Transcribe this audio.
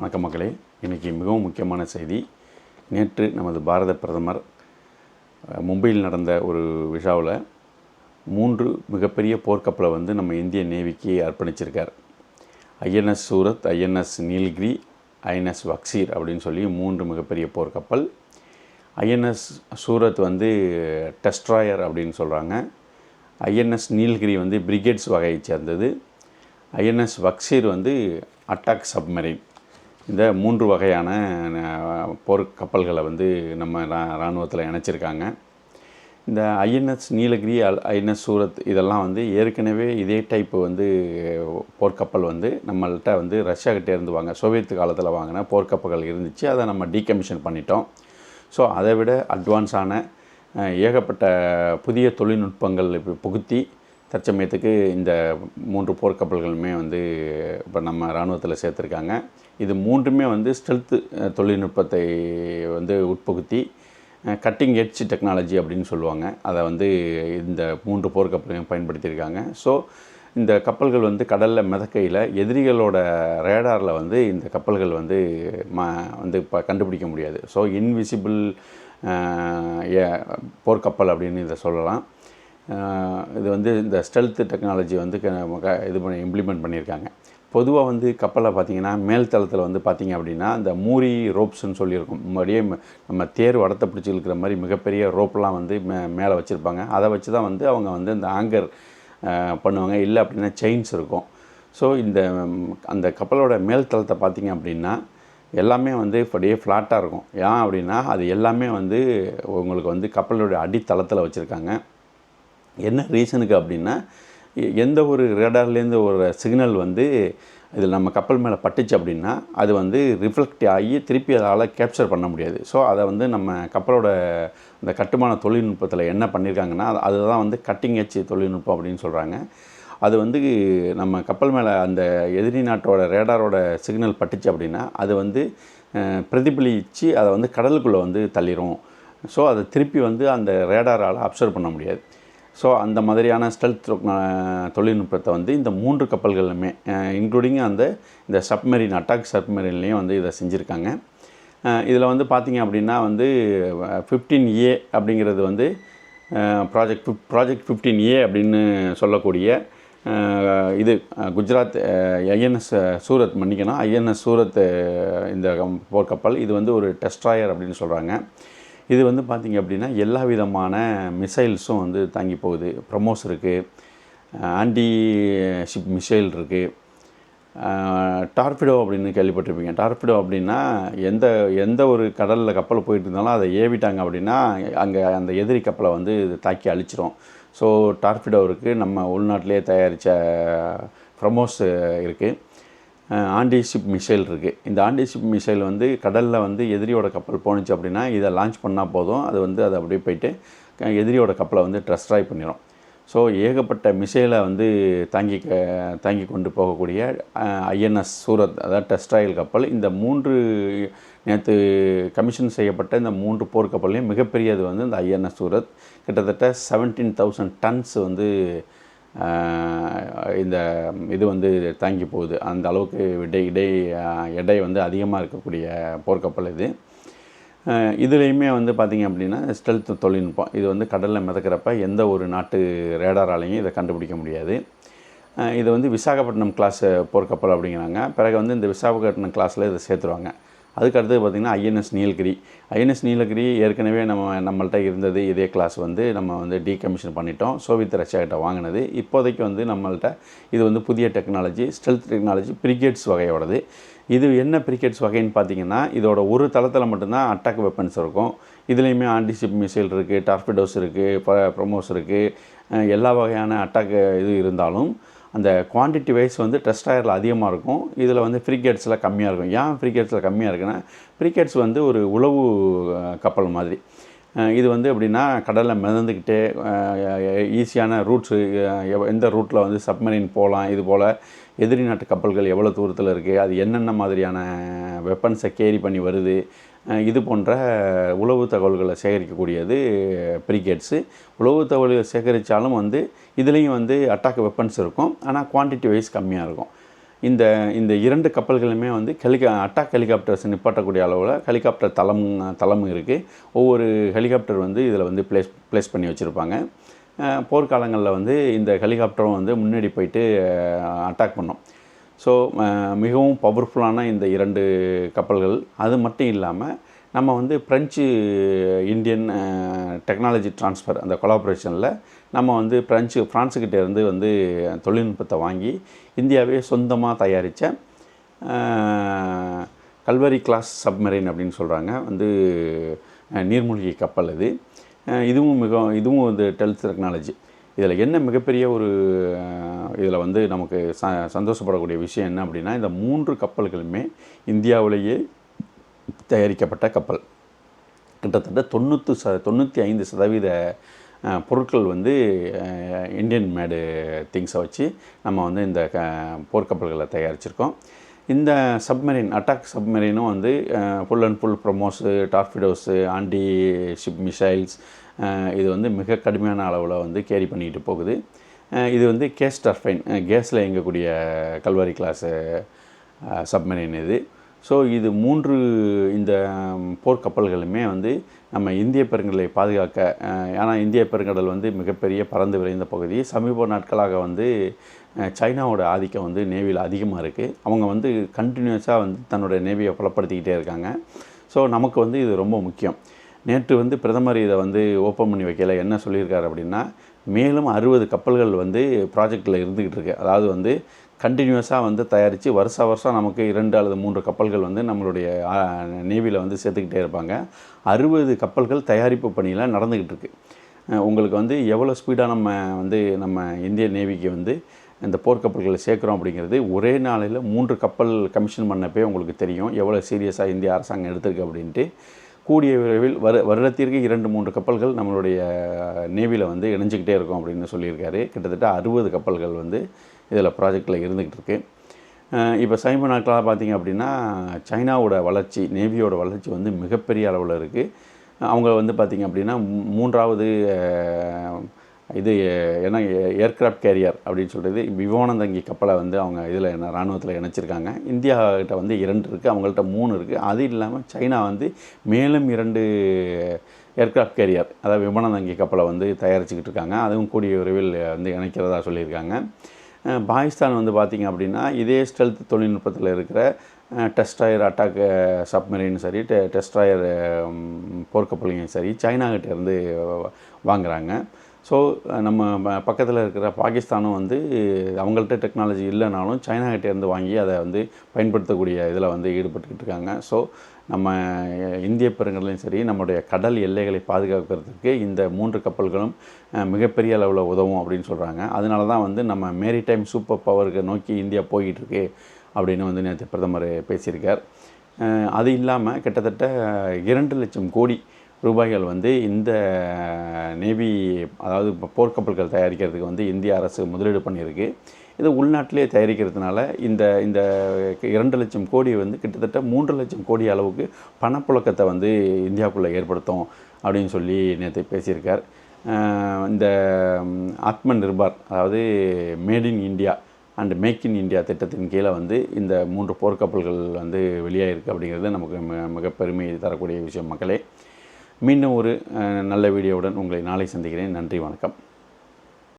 வணக்கம் மக்களே. இன்றைக்கி மிகவும் முக்கியமான செய்தி. நேற்று நமது பாரத பிரதமர் மும்பையில் நடந்த ஒரு விழாவில் 3 மிகப்பெரிய போர்க்கப்பலை நம்ம இந்திய நேவிக்கு அர்ப்பணிச்சிருக்கார். INS Surat, INS Nilgiri, INS Vagsheer அப்படின்னு சொல்லி 3 மிகப்பெரிய போர்க்கப்பல். ஐஎன்எஸ் சூரத் டெஸ்ட்ராயர் அப்படின்னு சொல்கிறாங்க. ஐஎன்எஸ் நீல்கிரி பிரிகேட்ஸ் வகையை சேர்ந்தது. INS Vagsheer attack submarine. இந்த 3 வகையான போர்க்கப்பல்களை நம்ம இராணுவத்தில் இணைச்சிருக்காங்க. இந்த ஐஎன்எஸ் நீலகிரி, ஐஎன்எஸ் சூரத் இதெல்லாம் ஏற்கனவே இதே டைப்பு போர்க்கப்பல் நம்மள்கிட்ட ரஷ்யாக்கிட்டேருந்து சோவியத் காலத்தில் வாங்கின போர்க்கப்பல்கள் இருந்துச்சு. அதை நம்ம டீகமிஷன் பண்ணிட்டோம். ஸோ அதை விட அட்வான்ஸான ஏகப்பட்ட புதிய தொழில்நுட்பங்கள் புகுத்தி தற்சமயத்துக்கு இந்த 3 போர்க்கப்பல்களுமே இப்போ நம்ம இராணுவத்தில் சேர்த்துருக்காங்க. இது 3மே ஸ்டெல்த் தொழில்நுட்பத்தை உட்புகுத்தி கட்டிங் எட்ஜ் டெக்னாலஜி அப்படின்னு சொல்லுவாங்க. அதை இந்த 3 போர்க்கப்பலையும் பயன்படுத்தியிருக்காங்க. ஸோ இந்த கப்பல்கள் கடலில் மிதக்கையில் எதிரிகளோட ரேடாரில் இந்த கப்பல்கள் இப்போ கண்டுபிடிக்க முடியாது. ஸோ இன்விசிபிள் போர்க்கப்பல் அப்படின்னு இதை சொல்லலாம். இது இந்த ஸ்டெல்த் டெக்னாலஜி இது பண்ணி இம்ப்ளிமெண்ட் பண்ணியிருக்காங்க. பொதுவாக கப்பலை பார்த்திங்கன்னா மேல் தளத்தில் பார்த்திங்க அப்படின்னா இந்த மூரி ரோப்ஸ்ன்னு சொல்லியிருக்கும். முன்னாடியே நம்ம தேர் வடத்தை பிடிச்சி இருக்கிற மாதிரி மிகப்பெரிய ரோப்லாம் மேலே வச்சுருப்பாங்க. அதை வச்சு தான் அவங்க இந்த ஆங்கர் பண்ணுவாங்க. இல்லை அப்படின்னா செயின்ஸ் இருக்கும். ஸோ அந்த கப்பலோட மேல் தளத்தை பார்த்திங்க அப்படின்னா எல்லாமே அப்படியே ஃப்ளாட்டாக இருக்கும். ஏன் அப்படின்னா அது எல்லாமே உங்களுக்கு கப்பலோடைய அடித்தளத்தில் வச்சுருக்காங்க. என்ன ரீசனுக்கு அப்படின்னா எந்த ஒரு ரேடார்லேருந்து ஒரு சிக்னல் இதில் நம்ம கப்பல் மேலே பட்டுச்சு அப்படின்னா அது ரிஃப்ளெக்ட் ஆகி திருப்பி அதால் கேப்சர் பண்ண முடியாது. ஸோ அதை நம்ம கப்பலோட இந்த கட்டுமான தொழில்நுட்பத்தில் என்ன பண்ணியிருக்காங்கன்னா அதுதான் கட்டிங் எட்ஜ் தொழில்நுட்பம் அப்படின்னு சொல்கிறாங்க. அது நம்ம கப்பல் மேலே அந்த எதிரி நாட்டோட ரேடாரோட சிக்னல் பட்டுச்சு அப்படின்னா அது பிரதிபலித்து அதை கடலுக்குள்ளே தள்ளிடும். ஸோ அதை திருப்பி அந்த ரேடாரால் அப்சர்வ் பண்ண முடியாது. ஸோ அந்த மாதிரியான ஸ்டெல்த் தொழில்நுட்பத்தை இந்த 3 கப்பல்களுமே இன்க்ளூடிங் இந்த சப்மரீன் அட்டாக் சப்மரீன்லேயும் இதை செஞ்சுருக்காங்க. இதில் பார்த்திங்க அப்படின்னா 15A அப்படிங்கிறது ப்ராஜெக்ட் 15A அப்படின்னு சொல்லக்கூடிய இது குஜராத் ஐஎன்எஸ் சூரத் ஐஎன்எஸ் சூரத் இந்த போர்க்கப்பல் இது ஒரு டெஸ்ட்ராயர் அப்படின்னு சொல்கிறாங்க. இது பார்த்திங்க அப்படின்னா எல்லா விதமான மிசைல்ஸும் தாங்கி போகுது. பிரமோஸ் இருக்குது, ஆன்டி ஷிப் மிசைல் இருக்குது, டார்பிடோ அப்படின்னு கேள்விப்பட்டிருப்பீங்க. டார்பிடோ அப்படின்னா எந்த ஒரு கடலில் கப்பல் போயிட்டு இருந்தாலும் அதை ஏவிட்டாங்க அப்படின்னா அங்கே அந்த எதிரி கப்பலை தாக்கி அழிச்சிரும். ஸோ டார்பிடோ இருக்குது. நம்ம உள்நாட்டிலே தயாரித்த பிரமோஸ் இருக்குது. ஆன்டி ஷிப் மிசைல் இருக்குது. இந்த ஆன்டி ஷிப் மிசைல் கடலில் எதிரியோட கப்பல் போணுச்சு அப்படின்னா இதை லான்ச் பண்ணால் போதும். அது அப்படியே போயிட்டு எதிரியோட கப்பலை டெஸ்ட்ராய் பண்ணிடும். ஸோ ஏகப்பட்ட மிசைலை தாங்கி கொண்டு போகக்கூடிய ஐஎன்எஸ் சூரத் அதாவது டெஸ்ட்ராயல் கப்பல் இந்த 3 நேற்று கமிஷன் செய்யப்பட்ட இந்த 3 போர்க்கப்பல்லையும் மிகப்பெரியது இந்த ஐஎன்எஸ் சூரத். கிட்டத்தட்ட 17,000 டன்ஸ் இந்த இது தாங்கி போகுது. அந்த அளவுக்கு எடை அதிகமாக இருக்கக்கூடிய போர்க்கப்பல் இது. இதுலேயுமே பார்த்திங்க அப்படின்னா ஸ்டெல்த் தொழில்நுட்பம் இது கடலில் மிதக்கிறப்ப எந்த ஒரு நாட்டு ரேடாராலையும் இதை கண்டுபிடிக்க முடியாது. இது விசாகப்பட்டினம் கிளாஸ் போர்க்கப்பல் அப்படிங்கிறாங்க. பிறகு இந்த விசாகப்பட்டினம் கிளாஸில் இதை சேர்த்துருவாங்க. அதுக்கடுத்து பார்த்திங்கன்னா ஐஎன்எஸ் நீலகிரி ஏற்கனவே நம்மள்கிட்ட இருந்தது. இதே கிளாஸ் நம்ம டீகமிஷன் பண்ணிட்டோம். சோவியத் ரஷ்யாக்கிட்ட வாங்கினது. இப்போதைக்கு நம்மள்கிட்ட இது புதிய டெக்னாலஜி, ஸ்டெல்த் டெக்னாலஜி, பிரிகேட்ஸ் வகையோடது. இது என்ன பிரிகேட்ஸ் வகைன்னு பார்த்திங்கன்னா இதோட ஒரு தளத்தில் மட்டும்தான் அட்டாக் வெப்பன்ஸ் இருக்கும். இதுலேயுமே ஆன்டிஷிப் மிசைல் இருக்குது, டார்பிடோஸ் இருக்குது, ப்ரமோஸ் இருக்குது. எல்லா வகையான அட்டாக் இது இருந்தாலும் அந்த குவான்டிட்டி வைஸ் டெஸ்ட்ராயரில் அதிகமாக இருக்கும். இதில் ஃப்ரிகேட்ஸில் கம்மியாக இருக்கும். ஏன் ஃப்ரிகேட்ஸில் கம்மியாக இருக்குன்னா ஃப்ரிகேட்ஸ் ஒரு உளவு கப்பல் மாதிரி. இது எப்படின்னா கடலில் மிதந்துக்கிட்டே ஈஸியான ரூட்ஸு எந்த ரூட்டில் சப்மரீன் போகலாம், இது போல் எதிரி நாட்டு கப்பல்கள் எவ்வளோ தூரத்தில் இருக்குது, அது என்னென்ன மாதிரியான வெப்பன்ஸை கேரி பண்ணி வருது, இது போன்ற உளவு தகவல்களை சேகரிக்கக்கூடியது பிரிகேட்ஸு. உளவு தகவல்களை சேகரித்தாலும் இதுலேயும் அட்டாக் வெப்பன்ஸ் இருக்கும். ஆனால் குவான்டிட்டி வைஸ் கம்மியாக இருக்கும். இந்த இந்த 2 கப்பல்களுமே வந்து அட்டாக் ஹெலிகாப்டர்ஸ் நிப்பாட்டக்கூடிய அளவில் ஹெலிகாப்டர் தளமும் இருக்குது. ஒவ்வொரு ஹெலிகாப்டர் வந்து இதில் வந்து ப்ளேஸ் பண்ணி வச்சுருப்பாங்க. போர்க்காலங்களில் வந்து இந்த ஹெலிகாப்டரும் வந்து முன்னாடி போயிட்டு அட்டாக் பண்ணோம். ஸோ மிகவும் பவர்ஃபுல்லான இந்த 2 கப்பல்கள். அது மட்டும் இல்லாமல் நம்ம வந்து ஃப்ரெஞ்சு இந்தியன் டெக்னாலஜி ட்ரான்ஸ்ஃபர் அந்த கொலாபரேஷனில் நம்ம வந்து ஃப்ரான்ஸுக்கிட்ட இருந்து வந்து தொழில்நுட்பத்தை வாங்கி இந்தியாவே சொந்தமாக தயாரித்த கல்வரி கிளாஸ் சப்மரைன் அப்படின்னு சொல்கிறாங்க, வந்து நீர்மூழ்கி கப்பல் இது. இதுவும் வந்து டெல்த் டெக்னாலஜி. இதில் என்ன மிகப்பெரிய ஒரு இதில் வந்து நமக்கு சந்தோஷப்படக்கூடிய விஷயம் என்ன அப்படின்னா, இந்த 3 கப்பல்களுமே இந்தியாவிலேயே தயாரிக்கப்பட்ட கப்பல். கிட்டத்தட்ட 95% பொருட்கள் வந்து இந்தியன் மேடு திங்ஸை வச்சு நம்ம வந்து இந்த போர்க்கப்பல்களை தயாரிச்சிருக்கோம். இந்த சப்மரீன் அட்டாக் சப்மரீனும் வந்து full and full BrahMos, torpedoes, anti ship missiles இது வந்து மிக கடுமையான அளவில் வந்து கேரி பண்ணிக்கிட்டு போகுது. இது வந்து கேஸ் டர்பைன் கேஸில் இயங்கக்கூடிய கல்வரி கிளாஸு சப்மரீன் இது. ஸோ இது 3 இந்த போர்க்கப்பல்களுமே வந்து நம்ம இந்திய பெருங்கடலை பாதுகாக்க, ஏன்னா இந்திய பெருங்கடல் வந்து மிகப்பெரிய பறந்து விரைந்த பகுதி. சமீப நாட்களாக வந்து சைனாவோட ஆதிக்கம் வந்து நேவியில் அதிகமாக இருக்குது. அவங்க வந்து கண்டினியூஸாக வந்து தன்னுடைய நேவியை பலப்படுத்திக்கிட்டே இருக்காங்க. ஸோ நமக்கு வந்து இது ரொம்ப முக்கியம். நேற்று வந்து பிரதமர் இதை வந்து ஓப்பன் பண்ணி வைக்கல. என்ன சொல்லியிருக்காரு அப்படின்னா, மேலும் 60 கப்பல்கள் வந்து ப்ராஜெக்டில் இருந்துக்கிட்டு இருக்கு. அதாவது வந்து கண்டினியூஸாக வந்து தயாரித்து வருஷம் நமக்கு 2 அல்லது 3 கப்பல்கள் வந்து நம்மளுடைய நேவியில் வந்து சேர்த்துக்கிட்டே இருப்பாங்க. 60 கப்பல்கள் தயாரிப்பு பணியில் நடந்துக்கிட்டு இருக்குது. உங்களுக்கு வந்து எவ்வளோ ஸ்பீடாக நம்ம இந்திய நேவிக்கு வந்து இந்த போர்க்கப்பல்களை சேர்க்குறோம் அப்படிங்கிறது ஒரே நாளில் 3 கப்பல் கமிஷன் பண்ணப்பே உங்களுக்கு தெரியும் எவ்வளோ சீரியஸாக இந்திய அரசாங்கம் எடுத்திருக்கு அப்படின்ட்டு. கூடிய விரைவில் வருடத்திற்கு 2-3 கப்பல்கள் நம்மளுடைய நேவியில் வந்து இணைஞ்சிக்கிட்டே இருக்கும் அப்படின்னு சொல்லியிருக்காரு. கிட்டத்தட்ட 60 கப்பல்கள் வந்து இதில் ப்ராஜெக்டில் இருந்துக்கிட்டு இருக்குது. இப்போ சமீப நாட்களாக பார்த்திங்க அப்படின்னா சைனாவோட வளர்ச்சி, நேவியோட வளர்ச்சி வந்து மிகப்பெரிய அளவில் இருக்குது. அவங்க வந்து பார்த்திங்க அப்படின்னா 3வது இது ஏன்னா ஏர்க்ராஃப்ட் கேரியர் அப்படின்னு சொல்கிறது விமானந்தங்கி கப்பலை வந்து அவங்க இதில் இராணுவத்தில் இணைச்சிருக்காங்க. இந்தியாக்கிட்ட வந்து 2 இருக்குது, அவங்கள்ட்ட 3 இருக்குது. அது இல்லாமல் சைனா வந்து மேலும் 2 ஏர்க்ராஃப்ட் கேரியர் அதாவது விமானந்தங்கி கப்பலை வந்து தயாரிச்சுக்கிட்டு இருக்காங்க. அதுவும் கூடிய விரைவில் வந்து இணைக்கிறதா சொல்லியிருக்காங்க. பாகிஸ்தான் வந்து பார்த்திங்க அப்படின்னா இதே ஸ்டெல்த் தொழில்நுட்பத்தில் இருக்கிற டெஸ்ட்ராயர் அட்டாக் சப்மரீன் சரி, டெஸ்ட்ராயர் போர்க்கப்பலையும் சரி சைனாக்கிட்ட இருந்து வாங்குகிறாங்க. ஸோ நம்ம பக்கத்தில் இருக்கிற பாகிஸ்தானும் வந்து அவங்கள்ட்ட டெக்னாலஜி இல்லைனாலும் சைனாக்கிட்டேருந்து வாங்கி அதை வந்து பயன்படுத்தக்கூடிய இதில் வந்து ஈடுபட்டுக்கிட்டு இருக்காங்க. ஸோ நம்ம இந்திய பெருங்கடலையும் சரி நம்முடைய கடல் எல்லைகளை பாதுகாக்கிறதுக்கு இந்த 3 கப்பல்களும் மிகப்பெரிய அளவில் உதவும் அப்படின்னு சொல்கிறாங்க. அதனால தான் வந்து நம்ம மேரிடைம் சூப்பர் பவருக்கு நோக்கி இந்தியா போய்கிட்டுருக்கு அப்படின்னு வந்து நேற்று பிரதமர் பேசியிருக்கார். அது இல்லாமல் கிட்டத்தட்ட 2 லட்சம் கோடி ரூபாய்கள் வந்து இந்த நேவி அதாவது போர்க்கப்பல்கள் தயாரிக்கிறதுக்கு வந்து இந்திய அரசு முதலீடு பண்ணியிருக்கு. இது உள்நாட்டிலே தயாரிக்கிறதுனால இந்த 2 லட்சம் கோடி வந்து கிட்டத்தட்ட 3 லட்சம் கோடி அளவுக்கு பணப்புழக்கத்தை வந்து இந்தியாவுக்குள்ளே ஏற்படுத்தும் அப்படின்னு சொல்லி நேற்று பேசியிருக்கார். இந்த ஆத்ம நிர்பார் அதாவது made in India and make in India திட்டத்தின் கீழே வந்து இந்த 3 போர்க்கப்பல்கள் வந்து வெளியாகிருக்கு அப்படிங்கிறது நமக்கு மிக பெருமை தரக்கூடிய விஷயம். மக்களே, மீண்டும் ஒரு நல்ல வீடியோவுடன் உங்களை நாளை சந்திக்கிறேன். நன்றி, வணக்கம்.